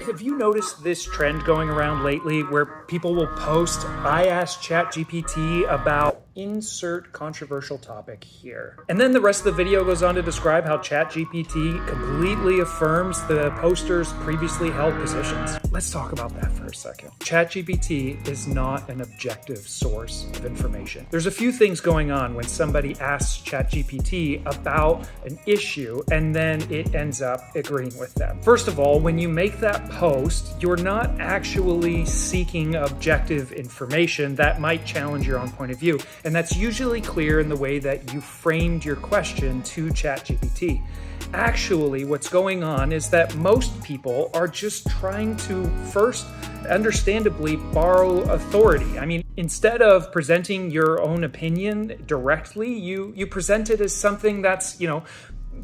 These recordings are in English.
Have you noticed this trend going around lately where people will post, I asked ChatGPT about insert controversial topic here. And then the rest of the video goes on to describe how ChatGPT completely affirms the poster's previously held positions. Let's talk about that for a second. ChatGPT is not an objective source of information. There's a few things going on when somebody asks ChatGPT about an issue and then it ends up agreeing with them. First of all, when you make that post, you're not actually seeking objective information that might challenge your own point of view. And that's usually clear in the way that you framed your question to ChatGPT. Actually, what's going on is that most people are just trying to first, understandably, borrow authority. I mean, instead of presenting your own opinion directly, you present it as something that's,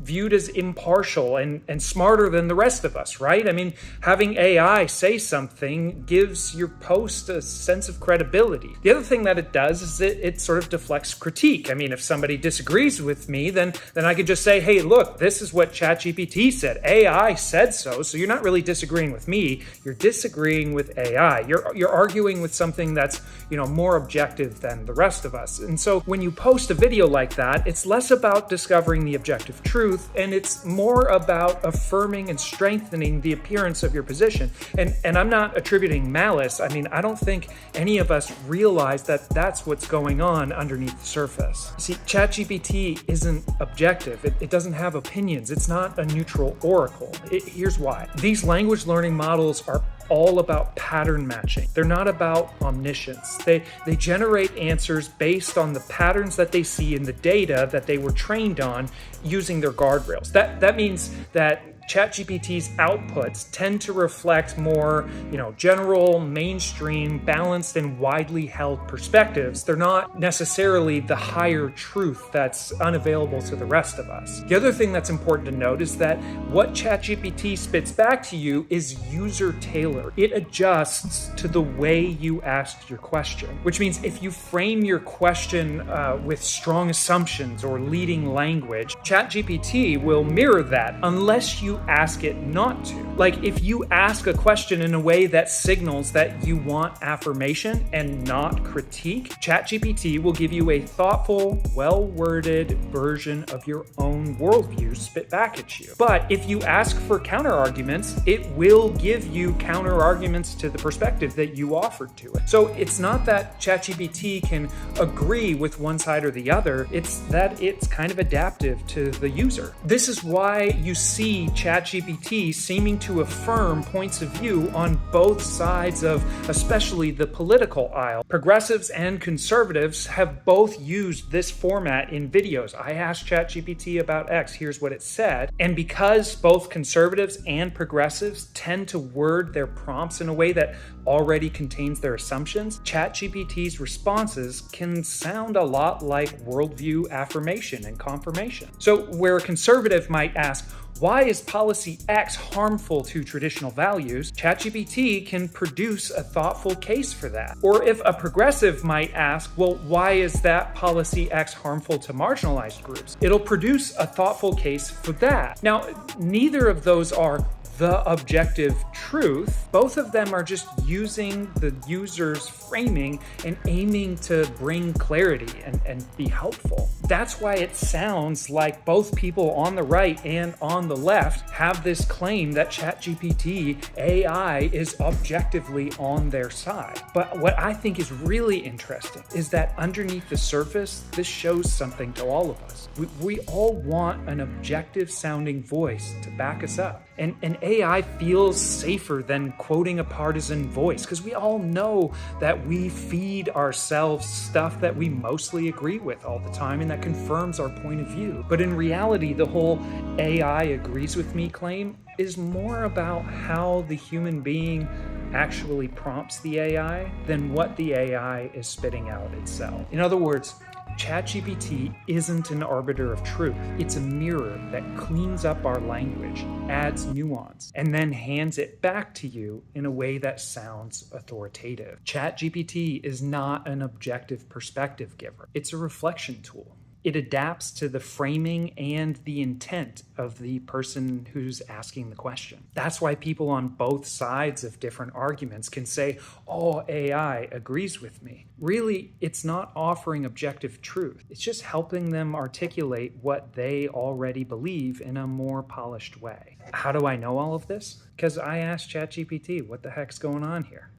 viewed as impartial and smarter than the rest of us, right? I mean, having AI say something gives your post a sense of credibility. The other thing that it does is it sort of deflects critique. I mean, if somebody disagrees with me, then I could just say, hey, look, this is what ChatGPT said. AI said so you're not really disagreeing with me. You're disagreeing with AI. You're arguing with something that's, more objective than the rest of us. And so when you post a video like that, it's less about discovering the objective truth, and it's more about affirming and strengthening the appearance of your position. And I'm not attributing malice. I mean, I don't think any of us realize that that's what's going on underneath the surface. See, ChatGPT isn't objective. It doesn't have opinions. It's not a neutral oracle. Here's why. These language learning models are all about pattern matching. They're not about omniscience. They generate answers based on the patterns that they see in the data that they were trained on using their guardrails. That means that ChatGPT's outputs tend to reflect more, general, mainstream, balanced, and widely held perspectives. They're not necessarily the higher truth that's unavailable to the rest of us. The other thing that's important to note is that what ChatGPT spits back to you is user-tailored. It adjusts to the way you asked your question, which means if you frame your question with strong assumptions or leading language, ChatGPT will mirror that unless you ask it not to. Like if you ask a question in a way that signals that you want affirmation and not critique, ChatGPT will give you a thoughtful, well-worded version of your own worldview spit back at you. But if you ask for counter-arguments, it will give you counter-arguments to the perspective that you offered to it. So it's not that ChatGPT can agree with one side or the other, it's that it's kind of adaptive to the user. This is why you see ChatGPT seeming to affirm points of view on both sides of especially the political aisle. Progressives and conservatives have both used this format in videos. I asked ChatGPT about X, here's what it said. And because both conservatives and progressives tend to word their prompts in a way that already contains their assumptions, ChatGPT's responses can sound a lot like worldview affirmation and confirmation. So where a conservative might ask, why is policy X harmful to traditional values? ChatGPT can produce a thoughtful case for that. Or if a progressive might ask, well, why is that policy X harmful to marginalized groups? It'll produce a thoughtful case for that. Now, neither of those are the objective truth. Both of them are just using the user's framing and aiming to bring clarity and be helpful. That's why it sounds like both people on the right and on the left have this claim that ChatGPT AI is objectively on their side. But what I think is really interesting is that underneath the surface, this shows something to all of us. We all want an objective sounding voice to back us up. And AI feels safer than quoting a partisan voice because we all know that we feed ourselves stuff that we mostly agree with all the time and that confirms our point of view. But in reality, the whole AI agrees with me claim is more about how the human being actually prompts the AI than what the AI is spitting out itself. In other words, ChatGPT isn't an arbiter of truth. It's a mirror that cleans up our language, adds nuance, and then hands it back to you in a way that sounds authoritative. ChatGPT is not an objective perspective giver. It's a reflection tool. It adapts to the framing and the intent of the person who's asking the question. That's why people on both sides of different arguments can say, oh, AI agrees with me. Really, it's not offering objective truth. It's just helping them articulate what they already believe in a more polished way. How do I know all of this? Because I asked ChatGPT, what the heck's going on here?